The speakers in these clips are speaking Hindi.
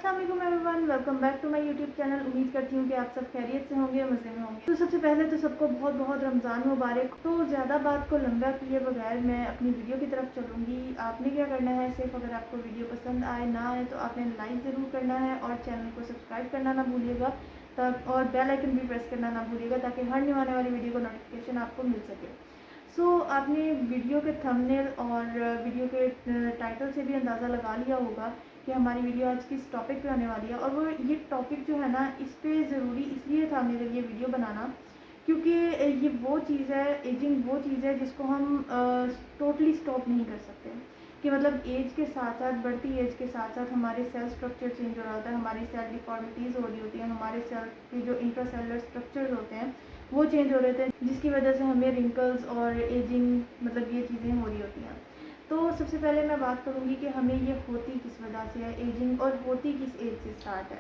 अस्सलाम वालेकुम everyone, welcome back to my YouTube channel. उम्मीद करती हूँ कि आप सब खैरियत से होंगे, मज़े में होंगे। तो सबसे पहले तो सबको बहुत बहुत रमज़ान मुबारक। तो ज़्यादा बात को लंबा किए बगैर मैं अपनी वीडियो की तरफ चलूँगी। आपने क्या करना है, सिर्फ अगर आपको वीडियो पसंद आए ना आए तो आपने लाइक ज़रूर करना है और चैनल को सब्सक्राइब करना ना भूलिएगा, तब और बेल आइकन भी प्रेस करना ना भूलिएगा ताकि हर न्यू आने वाली वीडियो का नोटिफिकेशन आपको मिल सके। आपने वीडियो के थंबनेल और वीडियो के टाइटल से भी अंदाज़ा लगा लिया होगा कि हमारी वीडियो आज किस टॉपिक पे होने वाली है। और वो ये टॉपिक जो है ना, इस पे ज़रूरी इसलिए था मेरे लिए वीडियो बनाना क्योंकि ये वो चीज़ है, एजिंग वो चीज़ है जिसको हम टोटली स्टॉप नहीं कर सकते। कि मतलब एज के साथ साथ, बढ़ती एज के साथ साथ हमारे सेल स्ट्रक्चर चेंज हो रहा होता है, हमारी सेल डिफॉर्मिटीज़ हो रही होती हैं, हमारे सेल के जो इंट्रासेलुलर स्ट्रक्चर्स होते हैं वो चेंज हो रहे थे, जिसकी वजह से हमें रिंकल्स और एजिंग मतलब ये चीज़ें हो रही होती हैं। तो सबसे पहले मैं बात करूँगी कि हमें ये होती किस वजह से है एजिंग और होती किस एज से स्टार्ट है।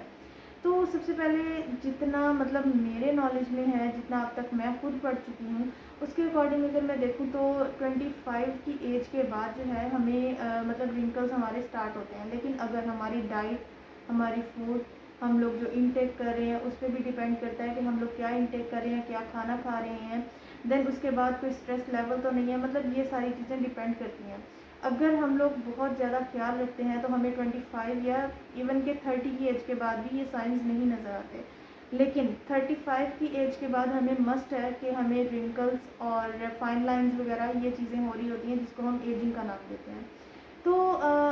तो सबसे पहले जितना मतलब मेरे नॉलेज में है, जितना अब तक मैं खुद पढ़ चुकी हूँ, उसके अकॉर्डिंग अगर मैं देखूँ तो 25 की एज के बाद जो है हमें मतलब रिंकल्स हमारे स्टार्ट होते हैं। लेकिन अगर हमारी डाइट, हमारी फूड, हम लोग जो इनटेक कर रहे हैं उस पर भी डिपेंड करता है कि हम लोग क्या इनटेक कर रहे हैं, क्या खाना खा रहे हैं। देन उसके बाद कोई स्ट्रेस लेवल तो नहीं है, मतलब ये सारी चीज़ें डिपेंड करती हैं। अगर हम लोग बहुत ज़्यादा ख्याल रखते हैं तो हमें 25 या इवन के 30 की एज के बाद भी ये साइंस नहीं नज़र आते। लेकिन 35 की एज के बाद हमें मस्ट है कि हमें रिंकल्स और फाइन लाइंस वगैरह ये चीज़ें हो रही होती हैं जिसको हम एजिंग का नाम देते हैं। तो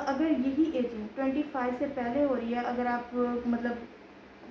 अगर यही एजिंग 25 से पहले हो रही है, अगर आप मतलब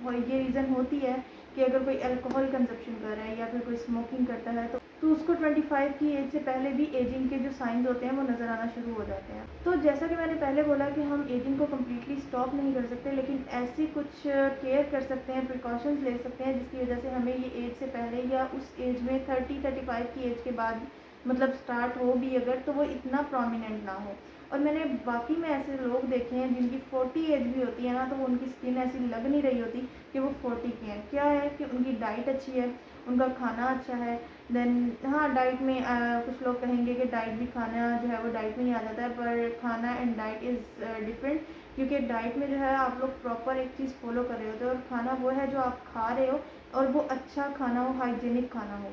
ये रीज़न होती है कि अगर कोई अल्कोहल कंजप्शन कर रहा है या फिर कोई स्मोकिंग करता है तो उसको 25 की एज से पहले भी एजिंग के जो साइंस होते हैं वो नज़र आना शुरू हो जाते हैं। तो जैसा कि मैंने पहले बोला कि हम एजिंग को कम्प्लीटली स्टॉप नहीं कर सकते, लेकिन ऐसी कुछ केयर कर सकते हैं, प्रिकॉशंस ले सकते हैं जिसकी वजह से हमें ये एज से पहले या उस एज में 30-35 की एज के बाद मतलब स्टार्ट हो भी अगर, तो वो इतना प्रोमिनेंट ना हो। और मैंने बाकी में ऐसे लोग देखे हैं जिनकी 40 एज भी होती है ना, तो वो उनकी स्किन ऐसी लग नहीं रही होती कि वो 40 के हैं। क्या है कि उनकी डाइट अच्छी है, उनका खाना अच्छा है। देन हाँ, डाइट में कुछ लोग कहेंगे कि डाइट भी, खाना जो है वो डाइट में ही आ जाता है, पर खाना एंड डाइट इज़ डिफरेंट। क्योंकि डाइट में जो है आप लोग प्रॉपर एक चीज़ फॉलो कर रहे होते हो और खाना वो है जो आप खा रहे हो और वो अच्छा खाना हो, हाइजीनिक खाना हो।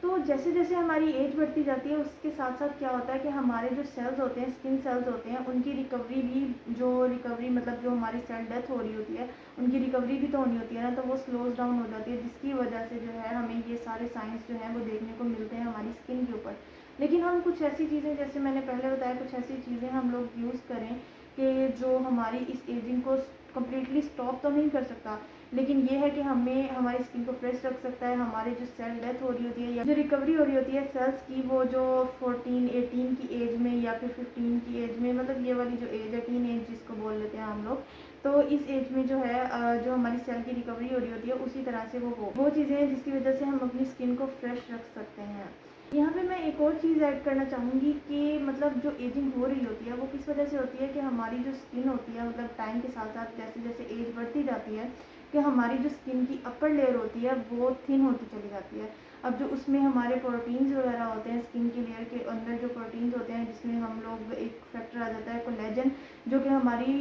तो जैसे जैसे हमारी एज बढ़ती जाती है उसके साथ साथ क्या होता है कि हमारे जो सेल्स होते हैं, स्किन सेल्स होते हैं, उनकी रिकवरी भी, जो रिकवरी मतलब जो हमारी सेल डेथ हो रही होती है उनकी रिकवरी भी तो होनी होती है ना, तो वो स्लोज डाउन हो जाती है, जिसकी वजह से जो है हमें ये सारे साइंस जो हैं वो देखने को मिलते हैं हमारी स्किन के ऊपर। लेकिन हम कुछ ऐसी चीज़ें, जैसे मैंने पहले बताया, कुछ ऐसी चीज़ें हम लोग यूज़ करें कि जो हमारी इस एजिंग को कम्प्लीटली स्टॉप तो नहीं कर सकता, लेकिन ये है कि हमें हमारी स्किन को फ्रेश रख सकता है। हमारे जो सेल डेथ हो रही होती है या जो रिकवरी हो रही होती है सेल्स की, वो जो 14-18 की एज में या फिर 15 की एज में, मतलब ये वाली जो एज है, टीन एज जिसको बोल लेते हैं हम लोग, तो इस एज में जो है जो हमारी सेल की रिकवरी हो रही होती है उसी तरह से वो चीज़ें हैं जिसकी वजह से हम अपनी स्किन को फ्रेश रख सकते हैं। यहाँ पे मैं एक और चीज़ ऐड करना चाहूँगी कि मतलब जो एजिंग हो रही होती है वो किस वजह से होती है कि हमारी जो स्किन होती है, मतलब टाइम के साथ साथ जैसे जैसे एज बढ़ती जाती है, कि हमारी जो स्किन की अपर लेयर होती है वो थिन होती चली जाती है। अब जो उसमें हमारे प्रोटीन्स वगैरह होते हैं, स्किन की लेयर के अंदर जो प्रोटीन्स होते हैं, जिसमें हम लोग एक फैक्टर आ जाता है कोलेजन, जो कि हमारी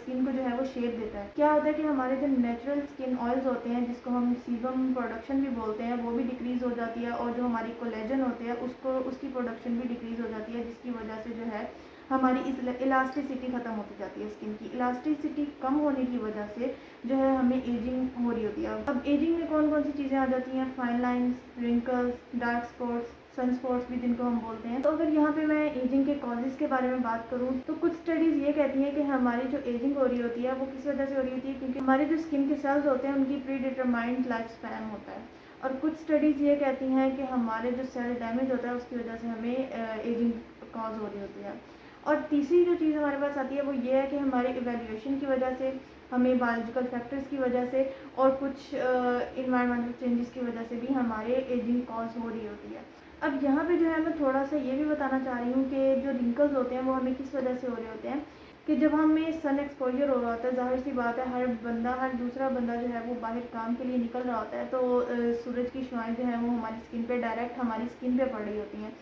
स्किन को जो है वो शेप देता है। क्या होता है कि हमारे जो नेचुरल स्किन ऑयल्स होते हैं, जिसको हम सीबम प्रोडक्शन भी बोलते हैं, वो भी डिक्रीज़ हो जाती है, और जो हमारी कोलेजन होते हैं उसकी प्रोडक्शन भी डिक्रीज़ हो जाती है, जिसकी वजह से जो है हमारी इलास्टिसिटी ख़त्म होती जाती है। स्किन की इलास्टिसिटी कम होने की वजह से जो है हमें एजिंग हो रही होती है। अब एजिंग में कौन कौन सी चीज़ें आ जाती हैं, fine lines, wrinkles, dark spots, sun spots भी जिनको हम बोलते हैं। तो अगर यहाँ पे मैं एजिंग के कॉजेज़ के बारे में बात करूँ तो कुछ स्टडीज़ ये कहती हैं कि हमारी जो एजिंग हो रही होती है वो किस वजह से हो रही होती है, क्योंकि हमारे जो स्किन के सेल्स होते हैं उनकी प्री डिटरमाइंड लाइफ स्पैन होता है। और कुछ स्टडीज़ ये कहती हैं कि हमारे जो सेल डैमेज होता है उसकी वजह से हमें एजिंग कॉज हो रही होती है। और तीसरी जो चीज़ हमारे पास आती है वो ये है कि हमारे इवैल्यूएशन की वजह से, हमें बायोलॉजिकल फैक्टर्स की वजह से और कुछ इन्वायरमेंटल चेंजेस की वजह से भी हमारे एजिंग कॉज हो रही होती है। अब यहाँ पे जो है मैं थोड़ा सा ये भी बताना चाह रही हूँ कि जो रिंकल्स होते हैं वो हमें किस वजह से हो रहे होते हैं, कि जब हमें सन एक्सपोजर हो रहा होता है, ज़ाहिर सी बात है हर दूसरा बंदा जो है वो बाहर काम के लिए निकल रहा होता है, तो सूरज की शुआएँ जो हैं वो हमारी स्किन पे डायरेक्ट हमारी स्किन पे पड़ रही होती हैं।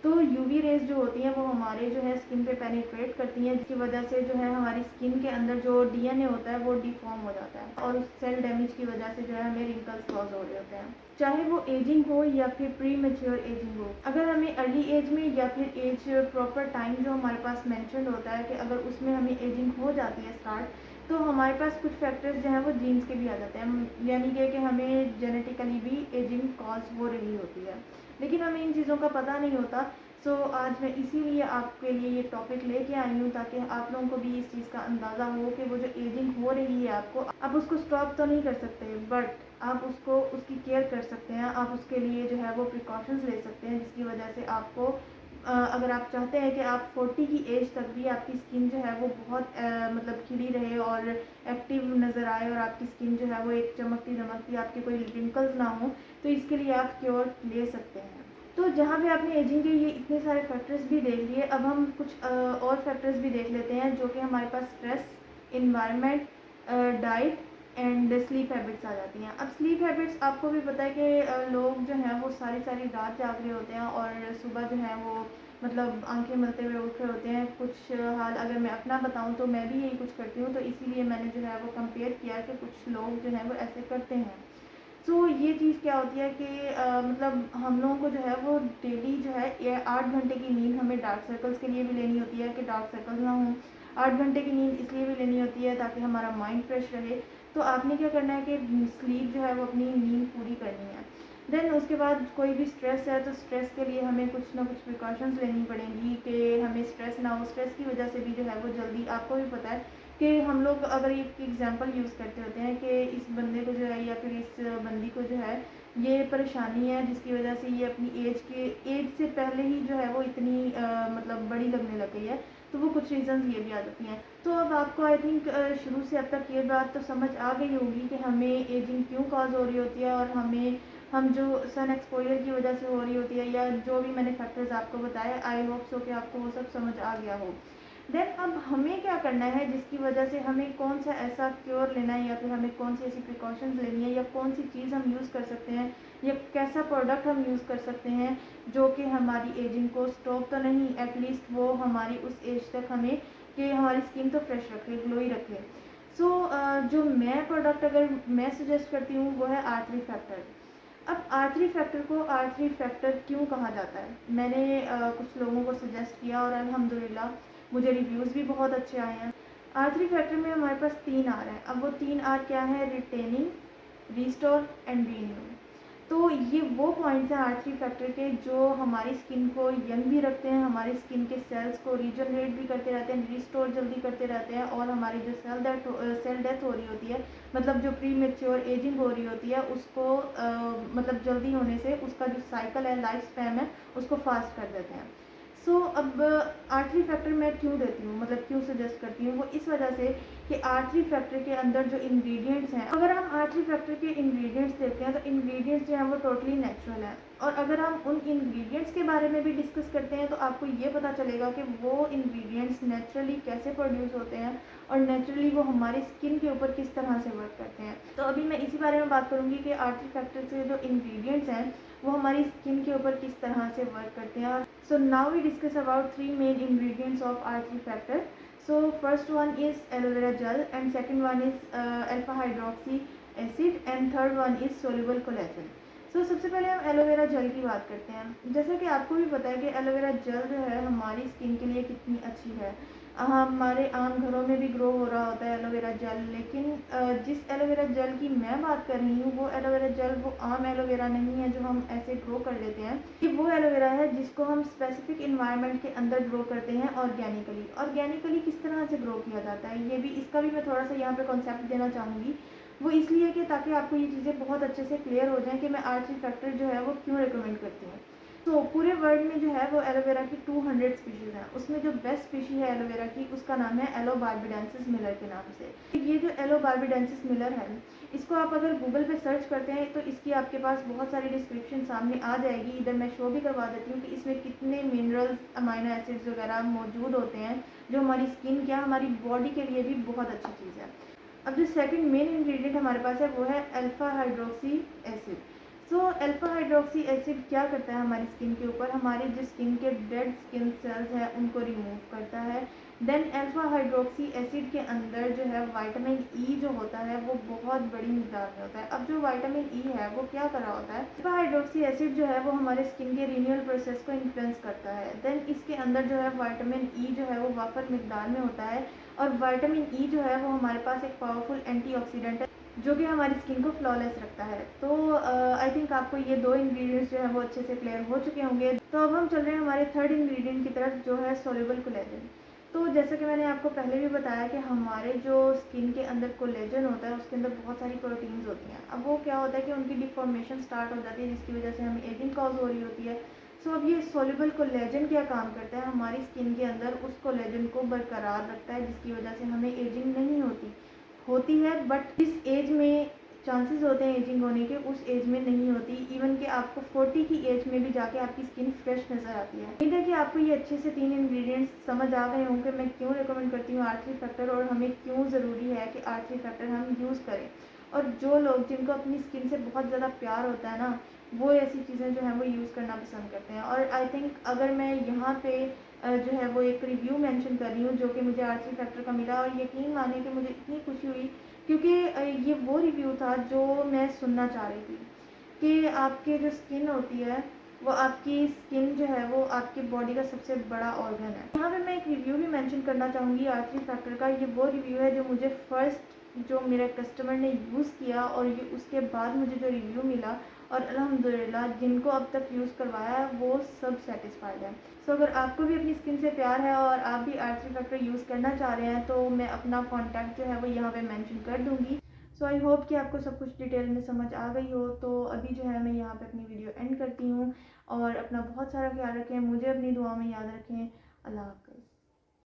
तो यूवी रेज जो होती हैं वो हमारे जो है स्किन पे पेनिट्रेट करती हैं, जिसकी वजह से जो है हमारी स्किन के अंदर जो डीएनए होता है वो डिफॉर्म हो जाता है और उस सेल डैमेज की वजह से जो है हमें रिंकल्स कॉज हो रहे होते हैं, चाहे वो एजिंग हो या फिर प्री मेच्योर एजिंग हो। अगर हमें अर्ली एज में या फिर एज प्रॉपर टाइम जो हमारे पास मेंशन होता है कि अगर उसमें हमें एजिंग हो जाती है स्टार्ट, तो हमारे पास कुछ फैक्टर्स जो हैं वो जीन्स के भी आ जाते हैं, यानी कि हमें जेनेटिकली भी एजिंग कॉज हो रही होती है, लेकिन हमें इन चीज़ों का पता नहीं होता। सो आज मैं इसीलिए आपके लिए ये टॉपिक लेके आई हूँ ताकि आप लोगों को भी इस चीज़ का अंदाज़ा हो कि वो जो एजिंग हो रही है आपको, आप उसको स्टॉप तो नहीं कर सकते बट आप उसको उसकी केयर कर सकते हैं, आप उसके लिए जो है वो प्रिकॉशंस ले सकते हैं, जिसकी वजह से आपको अगर आप चाहते हैं कि आप 40 की एज तक भी आपकी स्किन जो है वो बहुत मतलब खिली रहे और एक्टिव नज़र आए और आपकी स्किन जो है वो एक चमकती दमकती, आपके कोई रिंकल्स ना हो, तो इसके लिए आप क्योर ले सकते हैं। तो जहाँ पे आपने एजिंग के ये इतने सारे फैक्टर्स भी देख लिए, अब हम कुछ और फैक्टर्स भी देख लेते हैं जो कि हमारे पास stress, environment, diet and sleep habits आ जाती हैं। अब स्लीप हैबिट्स आपको भी पता है कि लोग जो हैं वो सारी सारी रात जाग रहे होते हैं और सुबह जो है वो मतलब आंखें मलते हुए उठ रहे होते हैं। कुछ हाल अगर मैं अपना बताऊं तो मैं भी यही कुछ करती हूँ, तो इसीलिए मैंने जो है वो कंपेयर किया कि कुछ लोग जो हैं वो ऐसे करते हैं। सो ये चीज़ क्या होती है कि मतलब हम लोगों को जो है वो डेली जो है ये 8 घंटे की नींद हमें डार्क सर्कल्स के लिए भी लेनी होती है कि डार्क सर्कल्स ना हों। 8 घंटे की नींद इसलिए भी लेनी होती है ताकि हमारा माइंड फ्रेश रहे। तो आपने क्या करना है कि स्लीप जो है वो अपनी नींद पूरी करनी है। देन उसके बाद कोई भी स्ट्रेस है तो स्ट्रेस के लिए हमें कुछ ना कुछ प्रिकॉशंस लेनी पड़ेंगी कि हमें स्ट्रेस ना हो। स्ट्रेस की वजह से भी जो है वो जल्दी, आपको भी पता है कि हम लोग अगर एक एग्जांपल यूज़ करते होते हैं कि इस बंदे को जो है या फिर इस बंदी को जो है ये परेशानी है जिसकी वजह से ये अपनी एज से पहले ही जो है वो इतनी मतलब बड़ी लगने लग गई है, तो वो कुछ रीज़न्स ये भी आ जाती हैं। तो अब आपको आई थिंक शुरू से अब तक ये बात तो समझ आ गई होगी कि हमें एजिंग क्यों कॉज हो रही होती है और हम जो सन एक्सपोजर की वजह से हो रही होती है या जो भी मैंने फैक्टर्स आपको बताए, आई होप सो कि आपको वो सब समझ आ गया हो। देन अब हमें क्या करना है जिसकी वजह से हमें कौन सा ऐसा क्योर लेना है या फिर हमें कौन सी ऐसी प्रिकॉशंस लेनी है या कौन सी चीज़ हम यूज़ कर सकते हैं या कैसा प्रोडक्ट हम यूज़ कर सकते हैं जो कि हमारी एजिंग को स्टॉप तो नहीं, एटलीस्ट वो हमारी उस एज तक हमें कि हमारी स्किन तो फ्रेश रखे, ग्लोई रखे। सो जो मैं प्रोडक्ट अगर मैं सजेस्ट करती हूँ वो है R3 फैक्टर। अब R3 फैक्टर को R3 फैक्टर क्यों कहा जाता है, मैंने कुछ लोगों को सजेस्ट किया और अल्हम्दुलिल्लाह मुझे रिव्यूज़ भी बहुत अच्छे आए हैं। R3 फैक्टर में हमारे पास 3 R हैं। अब वो 3 R क्या है? Retaining, restore and renew. तो ये वो पॉइंट्स हैं R3 फैक्टर के जो हमारी स्किन को यंग भी रखते हैं, हमारी स्किन के सेल्स को रीजनरेट भी करते रहते हैं, रिस्टोर जल्दी करते रहते हैं और हमारी जो सेल डेथ हो रही होती है, मतलब जो प्री मेच्योर एजिंग हो रही होती है उसको मतलब जल्दी होने से उसका जो साइकिल है, लाइफ स्पैन है, उसको फास्ट कर देते हैं। सो अब R3 फैक्टर मैं क्यों देती हूँ, मतलब क्यों सजेस्ट करती हूँ, वो इस वजह से कि R3 फैक्टर के अंदर जो इंग्रेडिएंट्स हैं, अगर हम R3 फैक्टर के इंग्रेडिएंट्स देखते हैं तो इंग्रेडिएंट्स जो हैं वो टोटली नेचुरल हैं और अगर हम उन इंग्रेडिएंट्स के बारे में भी डिस्कस करते हैं तो आपको ये पता चलेगा कि वो इंग्रेडिएंट्स नेचुरली कैसे प्रोड्यूस होते हैं और नेचुरली वो हमारी स्किन के ऊपर किस तरह से वर्क करते हैं। तो अभी मैं इसी बारे में बात करूँगी कि R3 फैक्टर से जो इंग्रेडिएंट्स हैं वो हमारी स्किन के ऊपर किस तरह से वर्क करते हैं। So now we discuss about 3 main ingredients of R3 factor. So first one is aloe vera gel and second one is alpha hydroxy acid and third one is soluble collagen. So सबसे पहले हम एलोवेरा जेल की बात करते हैं। जैसा कि आपको भी पता है कि एलोवेरा जेल जो है हमारी स्किन के लिए कितनी अच्छी है। हमारे आम घरों में भी ग्रो हो रहा होता है एलोवेरा जेल, लेकिन जिस एलोवेरा जेल की मैं बात कर रही हूँ वो एलोवेरा जेल वो आम एलोवेरा नहीं है जो हम ऐसे ग्रो कर लेते हैं। कि वो एलोवेरा है जिसको हम स्पेसिफिक इन्वायरमेंट के अंदर ग्रो करते हैं ऑर्गेनिकली। ऑर्गेनिकली किस तरह से ग्रो किया जाता है, ये भी इसका भी मैं थोड़ा सा यहाँ पे कॉन्सेप्ट देना चाहूँगी। वो इसलिए कि ताकि आपको ये चीज़ें बहुत अच्छे से क्लियर हो जाएं कि मैं R3 फैक्टर जो है वो क्यों रिकमेंड करती हूँ। तो पूरे वर्ल्ड में जो है वो एलोवेरा की 200 स्पीशीज़ हैं, उसमें जो बेस्ट स्पीशी है एलोवेरा की उसका नाम है एलो बार्बाडेंसिस मिलर के नाम से। ये जो एलो बार्बाडेंसिस मिलर है इसको आप अगर गूगल पे सर्च करते हैं तो इसकी आपके पास बहुत सारी डिस्क्रिप्शन सामने आ जाएगी। इधर मैं शो भी करवा देती हूँ कि इसमें कितने मिनरल्स, अमाइनो एसिड्स वगैरह मौजूद होते हैं जो हमारी स्किन क्या हमारी बॉडी के लिए भी बहुत अच्छी चीज़ है। अब जो सेकंड मेन इंग्रेडिएंट हमारे पास है वो है alpha hydroxy acid. So alpha hydroxy acid क्या करता है हमारी स्किन के ऊपर, हमारी जो स्किन के डेड स्किन सेल्स हैं उनको रिमूव करता है। देन अल्फा हाइड्रोक्सी एसिड के अंदर जो है विटामिन ई जो होता है वो बहुत बड़ी मिकदार में होता है। अब जो विटामिन ई है वो क्या कर रहा होता है, अल्फा हाइड्रोक्सी एसिड जो है वो हमारे स्किन के रिन्यूअल प्रोसेस को इन्फ्लुएंस करता है। देन इसके अंदर जो है विटामिन ई जो है वो वाफर मिकदार में होता है, और विटामिन ई जो है वो हमारे पास एक पावरफुल एंटीऑक्सीडेंट है जो कि हमारी स्किन को फ्लॉलेस रखता है। तो आई थिंक आपको ये दो इंग्रेडिएंट्स जो है वो अच्छे से क्लियर हो चुके होंगे। तो अब हम चल रहे हैं हमारे थर्ड इंग्रेडिएंट की तरफ, जो है सोल्यूबल कोलेजन। तो जैसा कि मैंने आपको पहले भी बताया कि हमारे जो स्किन के अंदर कोलेजन होता है उसके अंदर बहुत सारी प्रोटीन्स होती हैं। अब वो क्या होता है कि उनकी डिफॉर्मेशन स्टार्ट हो जाती है जिसकी वजह से हमें एजिंग कॉज हो रही होती है। सो अब ये सोल्यूबल कोलेजन क्या काम करता है, हमारी स्किन के अंदर उस कोलेजन को बरकरार रखता है जिसकी वजह से हमें एजिंग नहीं होती है। बट जिस एज में चांसेस होते हैं एजिंग होने के, उस एज में नहीं होती। इवन कि आपको 40 की एज में भी जाके आपकी स्किन फ्रेश नज़र आती है। उम्मीद है कि आपको ये अच्छे से 3 इंग्रेडिएंट्स समझ आ गए होंगे मैं क्यों रिकमेंड करती हूँ R3 फैक्टर, और हमें क्यों ज़रूरी है कि R3 फैक्टर हम यूज़ करें। और जो लोग जिनको अपनी स्किन से बहुत ज़्यादा प्यार होता है ना, वो ऐसी चीज़ें जो हैं वो यूज़ करना पसंद करते हैं। और आई थिंक अगर मैं यहाँ पे जो है वो एक रिव्यू मेंशन कर रही हूँ जो कि मुझे R3 फैक्टर का मिला, और यकीन माने कि मुझे इतनी खुशी हुई क्योंकि ये वो रिव्यू था जो मैं सुनना चाह रही थी कि आपकी जो स्किन होती है वो आपकी स्किन जो है वो आपकी बॉडी का सबसे बड़ा ऑर्गन है। यहाँ पे मैं एक रिव्यू भी मेंशन करना चाहूँगी R3 फैक्टर का। ये वो रिव्यू है जो मुझे फर्स्ट जो मेरे कस्टमर ने यूज़ किया, और ये उसके बाद मुझे जो रिव्यू मिला, और अल्हम्दुलिल्लाह जिनको अब तक यूज़ करवाया है वो सब सेटिस्फाइड है। सो अगर आपको भी अपनी स्किन से प्यार है और आप भी R3 फैक्टर यूज़ करना चाह रहे हैं तो मैं अपना कॉन्टैक्ट जो है वो यहाँ पे मेंशन कर दूँगी। सो आई होप कि आपको सब कुछ डिटेल में समझ आ गई हो। तो अभी जो है मैं यहाँ पे अपनी वीडियो एंड करती हूँ, और अपना बहुत सारा ख्याल रखें, मुझे अपनी दुआ में याद रखें। अल्लाह हाफ़िज़।